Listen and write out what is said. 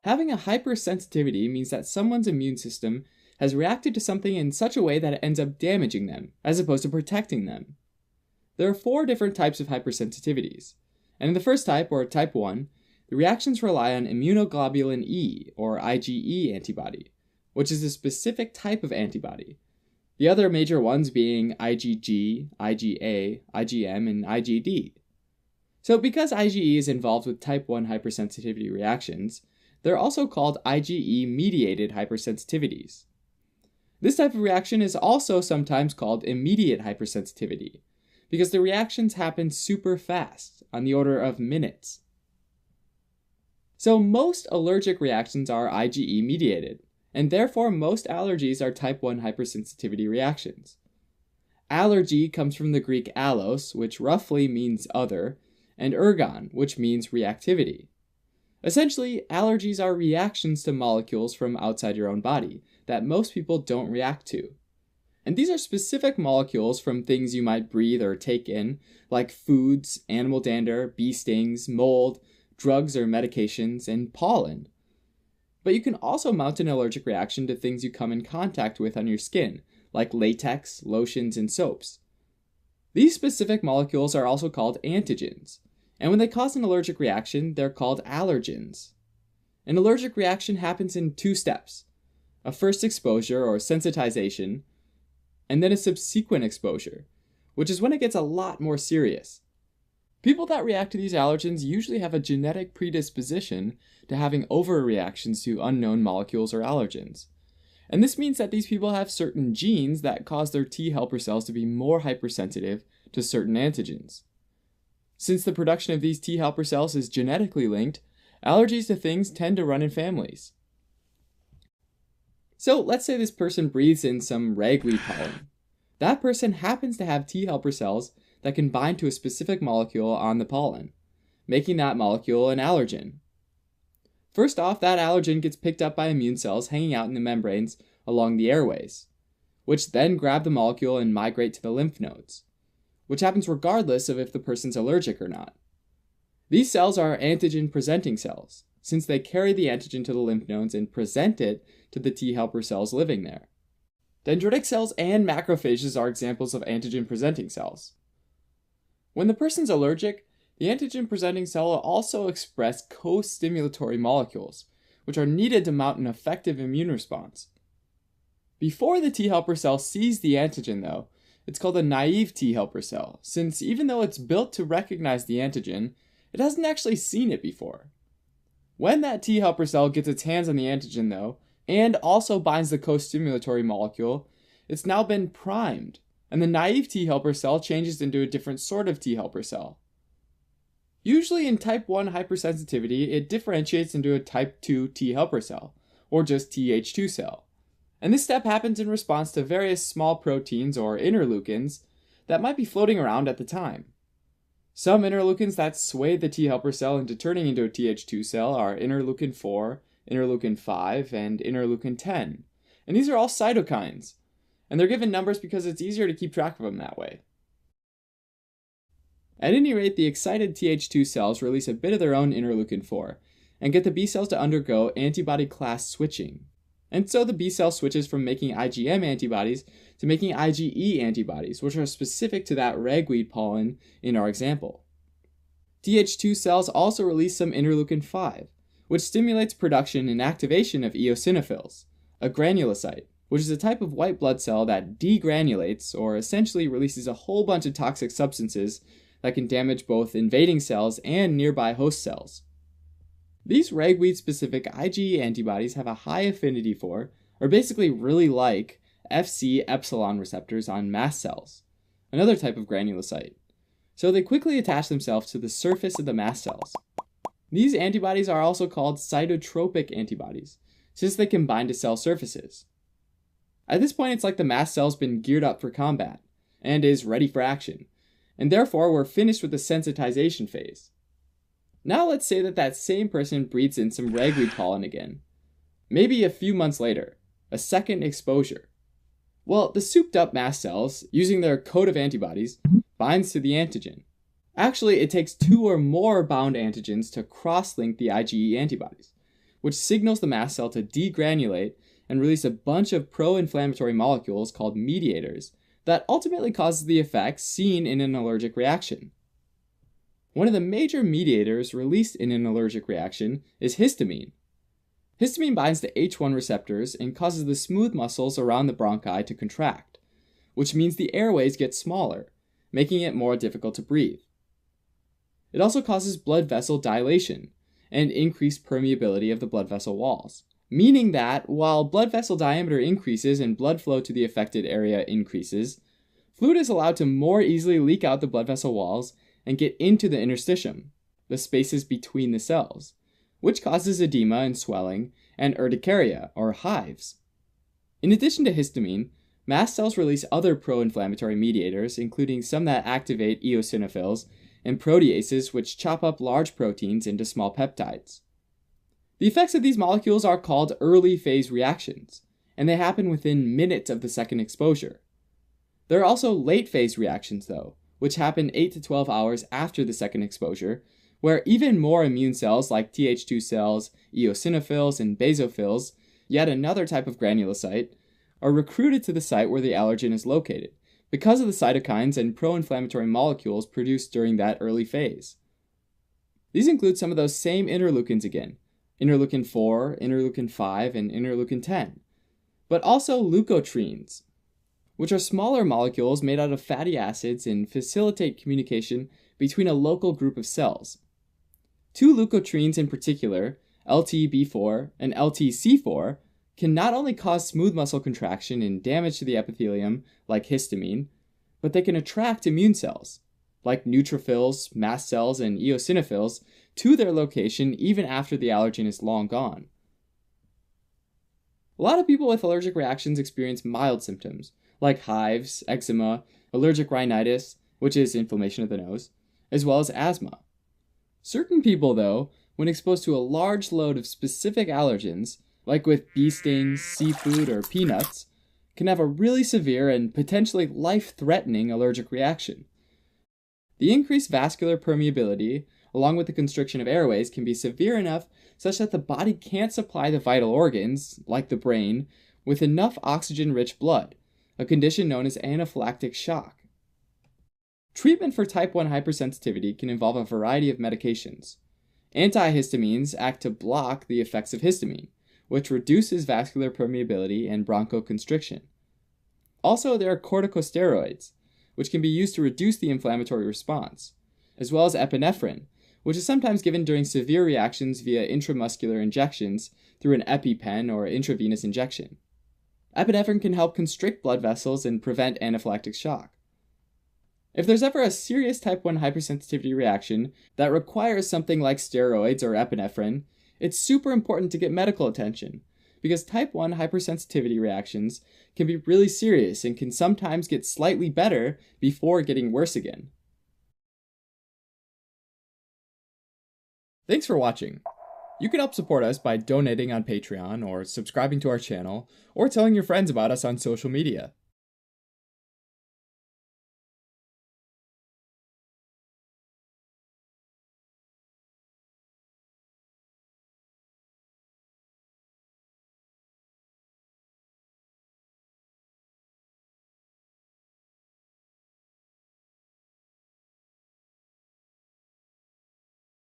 Having a hypersensitivity means that someone's immune system has reacted to something in such a way that it ends up damaging them, as opposed to protecting them. There are 4 different types of hypersensitivities, and in the first type, or type 1, the reactions rely on immunoglobulin E, or IgE antibody, which is a specific type of antibody. The other major ones being IgG, IgA, IgM, and IgD. So because IgE is involved with type 1 hypersensitivity reactions, they're also called IgE-mediated hypersensitivities. This type of reaction is also sometimes called immediate hypersensitivity, because the reactions happen super fast, on the order of minutes. So most allergic reactions are IgE-mediated, and therefore most allergies are type 1 hypersensitivity reactions. Allergy comes from the Greek allos, which roughly means other, and ergon, which means reactivity. Essentially, allergies are reactions to molecules from outside your own body that most people don't react to. And these are specific molecules from things you might breathe or take in, like foods, animal dander, bee stings, mold, drugs or medications, and pollen. But you can also mount an allergic reaction to things you come in contact with on your skin, like latex, lotions, and soaps. These specific molecules are also called antigens, and when they cause an allergic reaction, they're called allergens. An allergic reaction happens in 2 steps: a first exposure or sensitization, and then a subsequent exposure, which is when it gets a lot more serious. People that react to these allergens usually have a genetic predisposition to having overreactions to unknown molecules or allergens. And this means that these people have certain genes that cause their T helper cells to be more hypersensitive to certain antigens. Since the production of these T helper cells is genetically linked, allergies to things tend to run in families. So let's say this person breathes in some ragweed pollen. That person happens to have T helper cells that can bind to a specific molecule on the pollen, making that molecule an allergen. First off, that allergen gets picked up by immune cells hanging out in the membranes along the airways, which then grab the molecule and migrate to the lymph nodes, which happens regardless of if the person's allergic or not. These cells are antigen-presenting cells, since they carry the antigen to the lymph nodes and present it to the T helper cells living there. Dendritic cells and macrophages are examples of antigen-presenting cells. When the person's allergic, the antigen-presenting cell will also express co-stimulatory molecules, which are needed to mount an effective immune response. Before the T helper cell sees the antigen, though, it's called a naive T helper cell, since even though it's built to recognize the antigen, it hasn't actually seen it before. When that T helper cell gets its hands on the antigen, though, and also binds the co-stimulatory molecule, it's now been primed, and the naive T helper cell changes into a different sort of T helper cell. Usually in type 1 hypersensitivity, it differentiates into a type 2 T helper cell, or just Th2 cell. And this step happens in response to various small proteins or interleukins that might be floating around at the time. Some interleukins that sway the T helper cell into turning into a Th2 cell are interleukin 4, interleukin 5, and interleukin 10. And these are all cytokines, and they're given numbers because it's easier to keep track of them that way. At any rate, the excited Th2 cells release a bit of their own interleukin 4 and get the B cells to undergo antibody class switching. And so the B cell switches from making IgM antibodies to making IgE antibodies, which are specific to that ragweed pollen in our example. Th2 cells also release some interleukin 5, which stimulates production and activation of eosinophils, a granulocyte, which is a type of white blood cell that degranulates, or essentially releases a whole bunch of toxic substances that can damage both invading cells and nearby host cells. These ragweed-specific IgE antibodies have a high affinity for, or basically really like, Fc epsilon receptors on mast cells, another type of granulocyte. So they quickly attach themselves to the surface of the mast cells. These antibodies are also called cytotropic antibodies, since they can bind to cell surfaces. At this point, it's like the mast cell's been geared up for combat, and is ready for action, and therefore we're finished with the sensitization phase. Now let's say that same person breathes in some ragweed pollen again. Maybe a few months later, a second exposure. Well, the souped up mast cells, using their coat of antibodies, binds to the antigen. Actually, it takes 2 or more bound antigens to cross-link the IgE antibodies, which signals the mast cell to degranulate and release a bunch of pro-inflammatory molecules called mediators that ultimately causes the effects seen in an allergic reaction. One of the major mediators released in an allergic reaction is histamine. Histamine binds to H1 receptors and causes the smooth muscles around the bronchi to contract, which means the airways get smaller, making it more difficult to breathe. It also causes blood vessel dilation and increased permeability of the blood vessel walls, meaning that while blood vessel diameter increases and blood flow to the affected area increases, fluid is allowed to more easily leak out the blood vessel walls and get into the interstitium, the spaces between the cells, which causes edema and swelling and urticaria, or hives. In addition to histamine, mast cells release other pro-inflammatory mediators, including some that activate eosinophils and proteases, which chop up large proteins into small peptides. The effects of these molecules are called early phase reactions, and they happen within minutes of the second exposure. There are also late phase reactions, though, which happen 8 to 12 hours after the second exposure, where even more immune cells like Th2 cells, eosinophils, and basophils, yet another type of granulocyte, are recruited to the site where the allergen is located because of the cytokines and pro-inflammatory molecules produced during that early phase. These include some of those same interleukins again, interleukin 4, interleukin 5, and interleukin 10, but also leukotrienes, which are smaller molecules made out of fatty acids and facilitate communication between a local group of cells. Two leukotrienes in particular, LTB4 and LTC4, can not only cause smooth muscle contraction and damage to the epithelium, like histamine, but they can attract immune cells, like neutrophils, mast cells, and eosinophils, to their location even after the allergen is long gone. A lot of people with allergic reactions experience mild symptoms, like hives, eczema, allergic rhinitis, which is inflammation of the nose, as well as asthma. Certain people, though, when exposed to a large load of specific allergens, like with bee stings, seafood, or peanuts, can have a really severe and potentially life-threatening allergic reaction. The increased vascular permeability, along with the constriction of airways, can be severe enough such that the body can't supply the vital organs, like the brain, with enough oxygen-rich blood, a condition known as anaphylactic shock. Treatment for type 1 hypersensitivity can involve a variety of medications. Antihistamines act to block the effects of histamine, which reduces vascular permeability and bronchoconstriction. Also, there are corticosteroids, which can be used to reduce the inflammatory response, as well as epinephrine, which is sometimes given during severe reactions via intramuscular injections through an EpiPen or intravenous injection. Epinephrine can help constrict blood vessels and prevent anaphylactic shock. If there's ever a serious type 1 hypersensitivity reaction that requires something like steroids or epinephrine, it's super important to get medical attention, because type 1 hypersensitivity reactions can be really serious and can sometimes get slightly better before getting worse again. Thanks for watching. You can help support us by donating on Patreon, or subscribing to our channel, or telling your friends about us on social media.